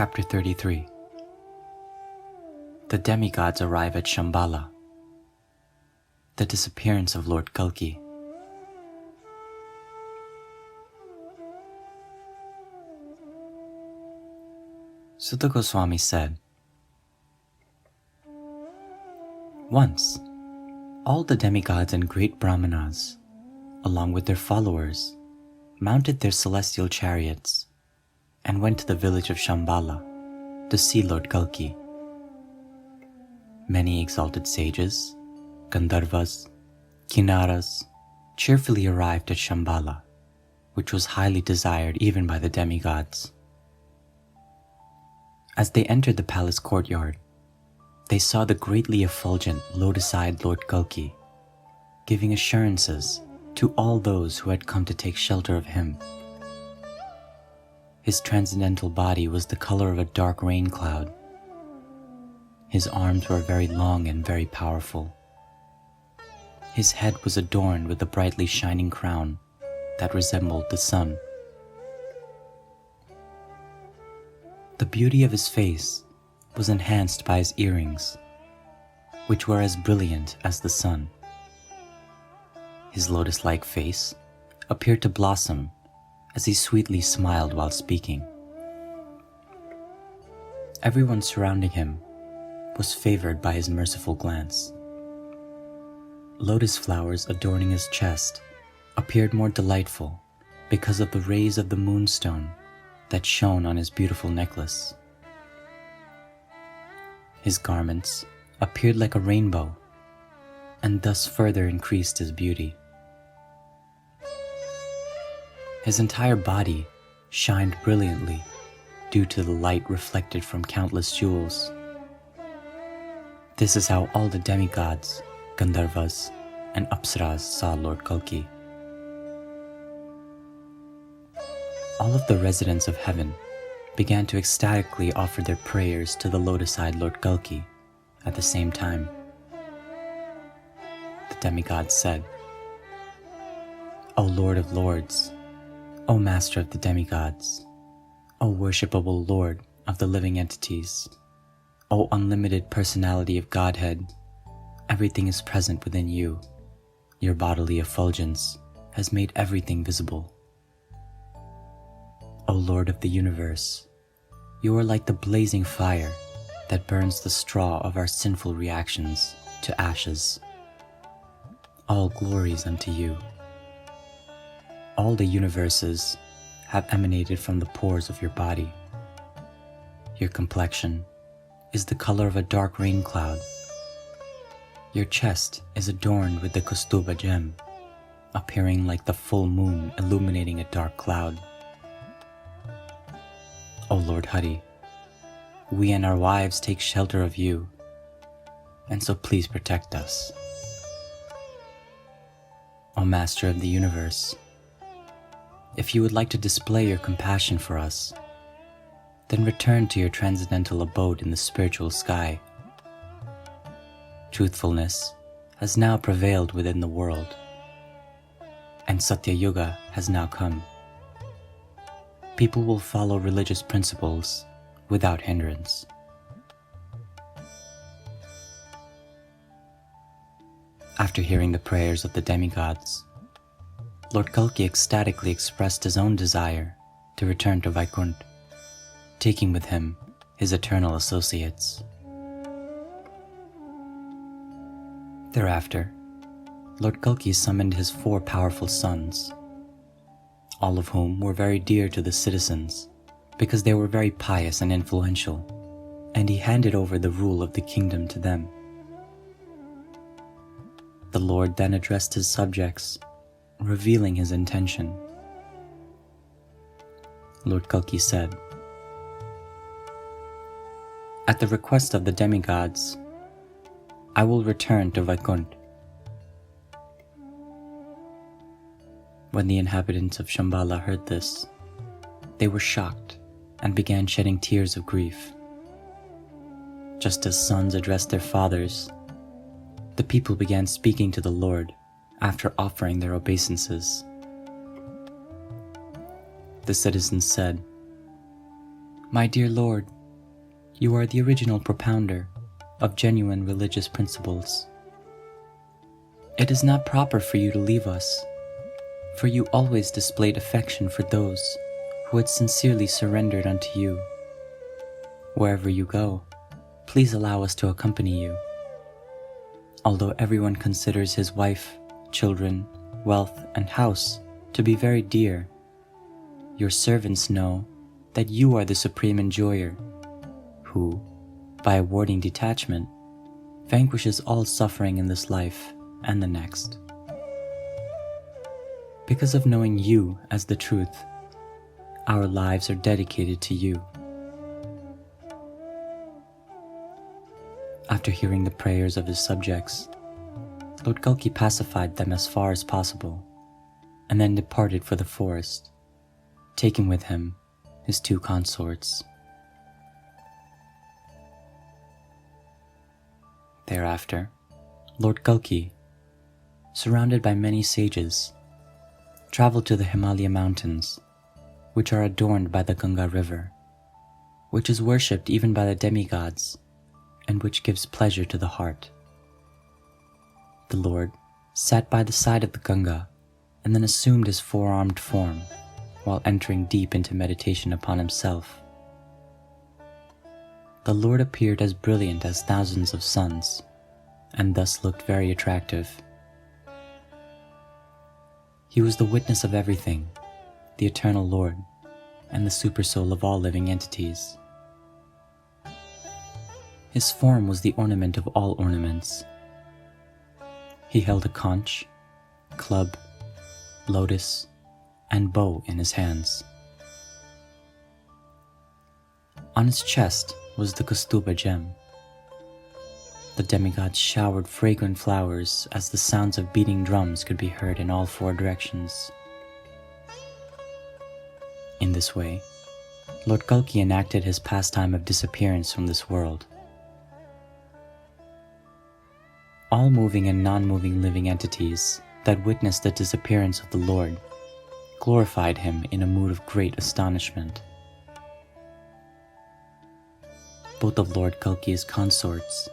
Chapter 33. The demigods arrive at Shambhala. The disappearance of Lord Kalki. Sutta Goswami said, once, all the demigods and great brahmanas, along with their followers, mounted their celestial chariots and went to the village of Shambhala to see Lord Kalki. Many exalted sages, Gandharvas, Kinnaras, cheerfully arrived at Shambhala, which was highly desired even by the demigods. As they entered the palace courtyard, they saw the greatly effulgent, lotus-eyed Lord Kalki, giving assurances to all those who had come to take shelter of him. His transcendental body was the color of a dark rain cloud. His arms were very long and very powerful. His head was adorned with a brightly shining crown that resembled the sun. The beauty of his face was enhanced by his earrings, which were as brilliant as the sun. His lotus-like face appeared to blossom as he sweetly smiled while speaking. Everyone surrounding him was favored by his merciful glance. Lotus flowers adorning his chest appeared more delightful because of the rays of the moonstone that shone on his beautiful necklace. His garments appeared like a rainbow and thus further increased his beauty. His entire body shined brilliantly due to the light reflected from countless jewels. This is how all the demigods, Gandharvas, and Apsaras saw Lord Kalki. All of the residents of heaven began to ecstatically offer their prayers to the lotus-eyed Lord Kalki at the same time. The demigods said, O Lord of Lords, O Master of the demigods, O worshipable Lord of the living entities, O unlimited personality of Godhead, everything is present within you. Your bodily effulgence has made everything visible. O Lord of the universe, you are like the blazing fire that burns the straw of our sinful reactions to ashes. All glories unto you. All the universes have emanated from the pores of your body. Your complexion is the color of a dark rain cloud. Your chest is adorned with the Kaustuba gem, appearing like the full moon illuminating a dark cloud. O Lord Hari, we and our wives take shelter of you, and so please protect us. O Master of the universe, if you would like to display your compassion for us, then return to your transcendental abode in the spiritual sky. Truthfulness has now prevailed within the world, and Satya Yuga has now come. People will follow religious principles without hindrance. After hearing the prayers of the demigods, Lord Kalki ecstatically expressed his own desire to return to Vaikuntha, taking with him his eternal associates. Thereafter, Lord Kalki summoned his 4 powerful sons, all of whom were very dear to the citizens because they were very pious and influential, and he handed over the rule of the kingdom to them. The Lord then addressed his subjects, revealing his intention. Lord Kalki said, at the request of the demigods, I will return to Vaikuntha. When the inhabitants of Shambhala heard this, they were shocked and began shedding tears of grief. Just as sons addressed their fathers, the people began speaking to the Lord after offering their obeisances. The citizens said, My dear Lord, you are the original propounder of genuine religious principles. It is not proper for you to leave us, for you always displayed affection for those who had sincerely surrendered unto you. Wherever you go, please allow us to accompany you. Although everyone considers his wife, children, wealth, and house to be very dear, your servants know that you are the supreme enjoyer, who, by awarding detachment, vanquishes all suffering in this life and the next. Because of knowing you as the truth, our lives are dedicated to you. After hearing the prayers of his subjects, Lord Kalki pacified them as far as possible, and then departed for the forest, taking with him his 2 consorts. Thereafter, Lord Kalki, surrounded by many sages, traveled to the Himalaya mountains, which are adorned by the Ganga river, which is worshipped even by the demigods, and which gives pleasure to the heart. The Lord sat by the side of the Ganga and then assumed his 4-armed form while entering deep into meditation upon himself. The Lord appeared as brilliant as thousands of suns, and thus looked very attractive. He was the witness of everything, the eternal Lord, and the supersoul of all living entities. His form was the ornament of all ornaments. He held a conch, club, lotus, and bow in his hands. On his chest was the Kaustubha gem. The demigods showered fragrant flowers as the sounds of beating drums could be heard in all 4 directions. In this way, Lord Kalki enacted his pastime of disappearance from this world. All moving and non-moving living entities that witnessed the disappearance of the Lord glorified him in a mood of great astonishment. Both of Lord Kalki's consorts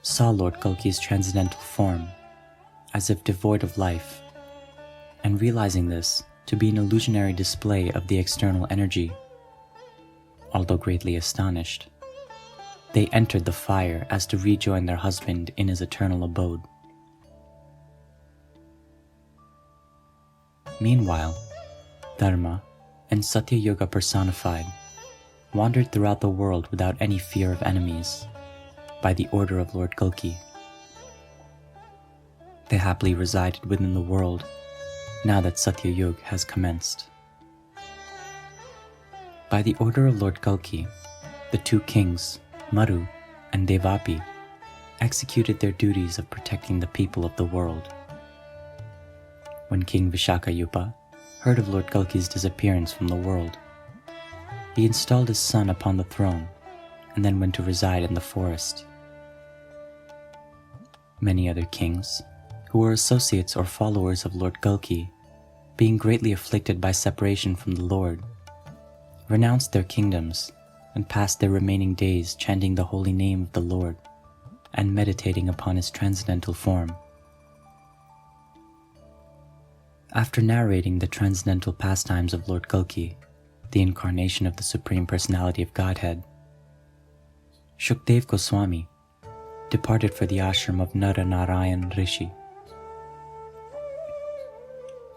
saw Lord Kalki's transcendental form as if devoid of life, and realizing this to be an illusionary display of the external energy, although greatly astonished, they entered the fire as to rejoin their husband in his eternal abode. Meanwhile, Dharma and Satya Yoga personified wandered throughout the world without any fear of enemies, by the order of Lord Kalki. They happily resided within the world, now that Satya Yuga has commenced. By the order of Lord Kalki, the 2 kings, Maru and Devapi, executed their duties of protecting the people of the world. When King Vishakayupa heard of Lord Kalki's disappearance from the world, he installed his son upon the throne and then went to reside in the forest. Many other kings, who were associates or followers of Lord Kalki, being greatly afflicted by separation from the Lord, renounced their kingdoms and passed their remaining days chanting the holy name of the Lord and meditating upon his transcendental form. After narrating the transcendental pastimes of Lord Kalki, the incarnation of the Supreme Personality of Godhead, Shukdev Goswami departed for the ashram of Naranarayan Rishi.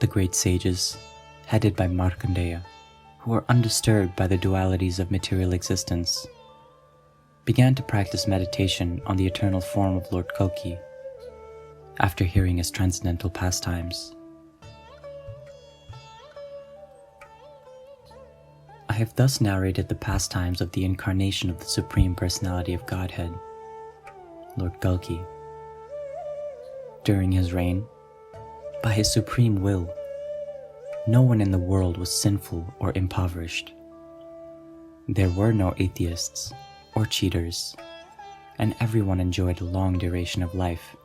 The great sages, headed by Markandeya, who were undisturbed by the dualities of material existence, began to practice meditation on the eternal form of Lord Kalki after hearing his transcendental pastimes. I have thus narrated the pastimes of the incarnation of the Supreme Personality of Godhead, Lord Kalki. During his reign, by his supreme will, no one in the world was sinful or impoverished. There were no atheists or cheaters, and everyone enjoyed a long duration of life.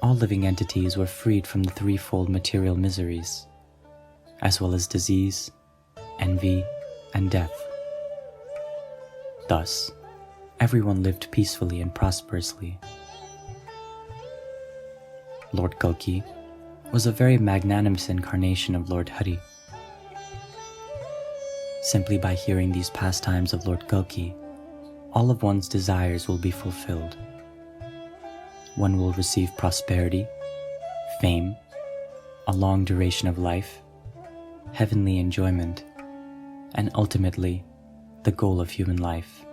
All living entities were freed from the 3-fold material miseries, as well as disease, envy, and death. Thus, everyone lived peacefully and prosperously. Lord Kalki was a very magnanimous incarnation of Lord Hari. Simply by hearing these pastimes of Lord Kalki, all of one's desires will be fulfilled. One will receive prosperity, fame, a long duration of life, heavenly enjoyment, and ultimately, the goal of human life.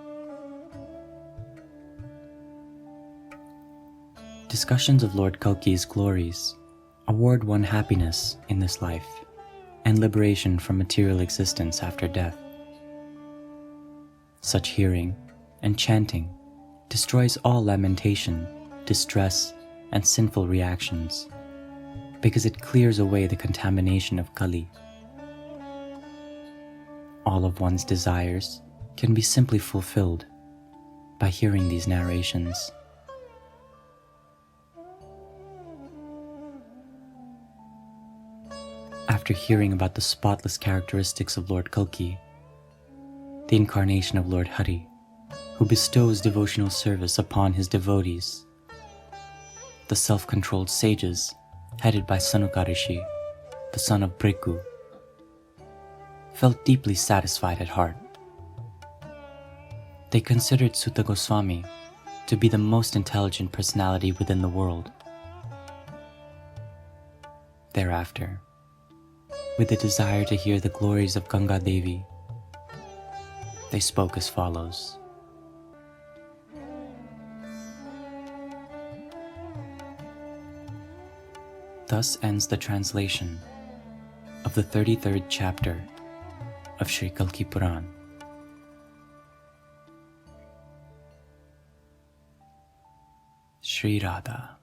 Discussions of Lord Kalki's glories award one happiness in this life and liberation from material existence after death. Such hearing and chanting destroys all lamentation, distress, and sinful reactions because it clears away the contamination of Kali. All of one's desires can be simply fulfilled by hearing these narrations. After hearing about the spotless characteristics of Lord Kalki, the incarnation of Lord Hari, who bestows devotional service upon his devotees, the self-controlled sages, headed by Sanuka Rishi, the son of Briku, felt deeply satisfied at heart. They considered Sutta Goswami to be the most intelligent personality within the world. Thereafter, with a desire to hear the glories of Ganga Devi, they spoke as follows. Thus ends the translation of the 33rd chapter of Shri Kalki Puran. Shri Radha.